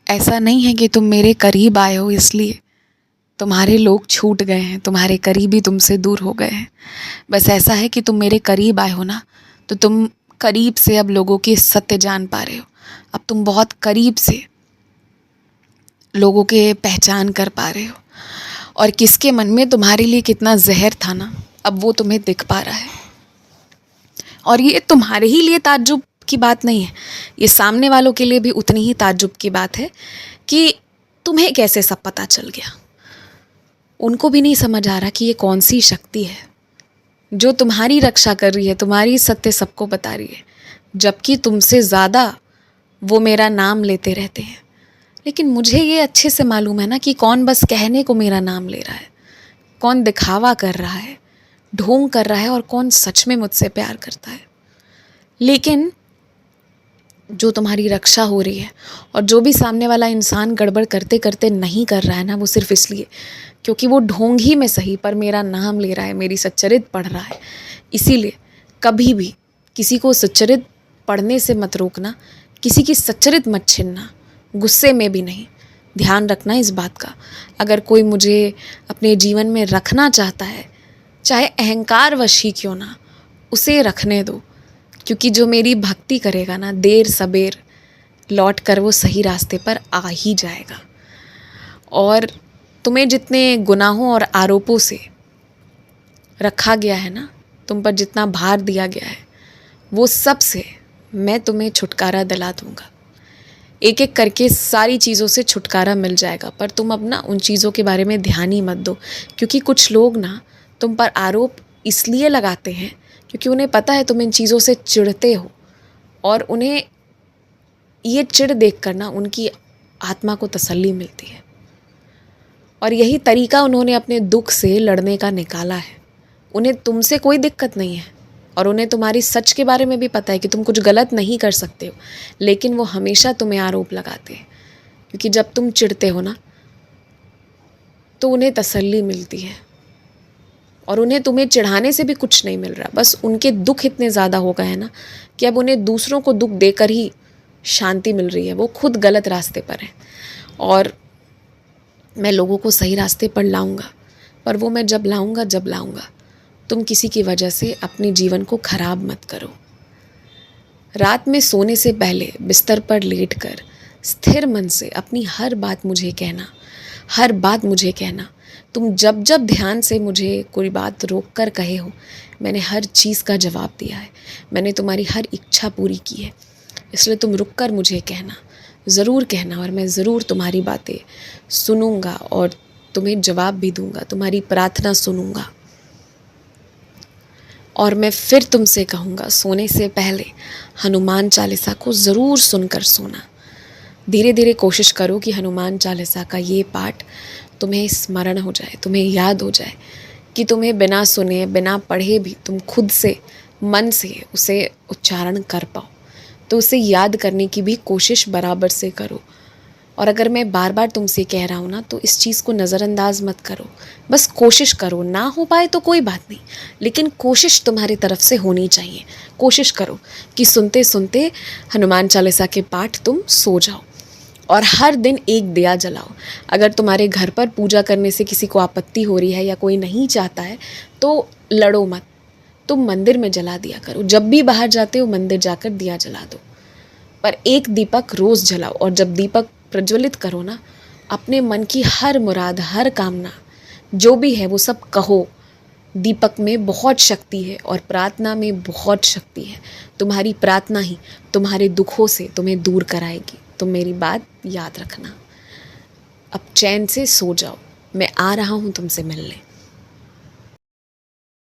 ऐसा नहीं है कि तुम मेरे करीब आए हो इसलिए तुम्हारे लोग छूट गए हैं, तुम्हारे करीबी तुमसे दूर हो गए हैं। बस ऐसा है कि तुम मेरे करीब आए हो ना, तो तुम करीब से अब लोगों की सत्य जान पा रहे हो। अब तुम बहुत करीब से लोगों के पहचान कर पा रहे हो, और किसके मन में तुम्हारे लिए कितना जहर था ना, अब वो तुम्हें दिख पा रहा है। और ये तुम्हारे ही लिए ताज्जुब की बात नहीं है, ये सामने वालों के लिए भी उतनी ही ताज्जुब की बात है कि तुम्हें कैसे सब पता चल गया। उनको भी नहीं समझ आ रहा कि ये कौन सी शक्ति है जो तुम्हारी रक्षा कर रही है, तुम्हारी सत्य सबको बता रही है, जबकि तुमसे ज़्यादा वो मेरा नाम लेते रहते हैं। लेकिन मुझे ये अच्छे से मालूम है ना कि कौन बस कहने को मेरा नाम ले रहा है, कौन दिखावा कर रहा है, ढोंग कर रहा है, और कौन सच में मुझसे प्यार करता है। लेकिन जो तुम्हारी रक्षा हो रही है, और जो भी सामने वाला इंसान गड़बड़ करते करते नहीं कर रहा है ना, वो सिर्फ इसलिए क्योंकि वो ढोंग ही में सही पर मेरा नाम ले रहा है, मेरी सच्चरित पढ़ रहा है। इसीलिए कभी भी किसी को सच्चरित पढ़ने से मत रोकना, किसी की सच्चरित मत छीनना, गुस्से में भी नहीं। ध्यान रखना इस बात का, अगर कोई मुझे अपने जीवन में रखना चाहता है, चाहे अहंकार वश ही क्यों ना, उसे रखने दो, क्योंकि जो मेरी भक्ति करेगा ना, देर सबेर लौट कर वो सही रास्ते पर आ ही जाएगा। और तुम्हें जितने गुनाहों और आरोपों से रखा गया है ना, तुम पर जितना भार दिया गया है, वो सब से मैं तुम्हें छुटकारा दिला दूंगा। एक एक करके सारी चीज़ों से छुटकारा मिल जाएगा, पर तुम अब ना उन चीज़ों के बारे में ध्यान ही मत दो, क्योंकि कुछ लोग ना तुम पर आरोप इसलिए लगाते हैं क्योंकि उन्हें पता है तुम इन चीज़ों से चिढ़ते हो, और उन्हें ये चिढ़ देख कर ना उनकी आत्मा को तसल्ली मिलती है। और यही तरीका उन्होंने अपने दुख से लड़ने का निकाला है। उन्हें तुमसे कोई दिक्कत नहीं है, और उन्हें तुम्हारी सच के बारे में भी पता है कि तुम कुछ गलत नहीं कर सकते हो, लेकिन वो हमेशा तुम्हें आरोप लगाते हैं, क्योंकि जब तुम चिढ़ते हो ना तो उन्हें तसल्ली मिलती है, और उन्हें तुम्हें चिढ़ाने से भी कुछ नहीं मिल रहा। बस उनके दुख इतने ज़्यादा हो गए हैं ना कि अब उन्हें दूसरों को दुख देकर ही शांति मिल रही है। वो खुद गलत रास्ते पर हैं, और मैं लोगों को सही रास्ते पर लाऊंगा, पर वो मैं जब लाऊंगा। तुम किसी की वजह से अपने जीवन को खराब मत करो। रात में सोने से पहले बिस्तर पर लेटकर स्थिर मन से अपनी हर बात मुझे कहना। तुम जब जब ध्यान से मुझे कोई बात रोक कर कहे हो, मैंने हर चीज़ का जवाब दिया है, मैंने तुम्हारी हर इच्छा पूरी की है। इसलिए तुम रुक कर मुझे कहना, ज़रूर कहना, और मैं ज़रूर तुम्हारी बातें सुनूंगा और तुम्हें जवाब भी दूंगा, तुम्हारी प्रार्थना सुनूंगा। और मैं फिर तुमसे कहूँगा, सोने से पहले हनुमान चालीसा को ज़रूर सुनकर सोना। धीरे धीरे कोशिश करो कि हनुमान चालीसा का ये पाठ तुम्हें स्मरण हो जाए, तुम्हें याद हो जाए, कि तुम्हें बिना सुने बिना पढ़े भी तुम खुद से मन से उसे उच्चारण कर पाओ। तो उसे याद करने की भी कोशिश बराबर से करो। और अगर मैं बार बार तुमसे कह रहा हूँ ना, तो इस चीज़ को नज़रअंदाज मत करो, बस कोशिश करो। ना हो पाए तो कोई बात नहीं, लेकिन कोशिश तुम्हारी तरफ से होनी चाहिए। कोशिश करो कि सुनते सुनते हनुमान चालीसा के पाठ तुम सो जाओ, और हर दिन एक दिया जलाओ। अगर तुम्हारे घर पर पूजा करने से किसी को आपत्ति हो रही है या कोई नहीं चाहता है, तो लड़ो मत, तुम मंदिर में जला दिया करो। जब भी बाहर जाते हो मंदिर जाकर दिया जला दो, पर एक दीपक रोज़ जलाओ। और जब दीपक प्रज्वलित करो ना, अपने मन की हर मुराद, हर कामना जो भी है वो सब कहो। दीपक में बहुत शक्ति है और प्रार्थना में बहुत शक्ति है। तुम्हारी प्रार्थना ही तुम्हारे दुखों से तुम्हें दूर कराएगी। तुम मेरी बात याद रखना। अब चैन से सो जाओ, मैं आ रहा हूँ तुमसे मिलने।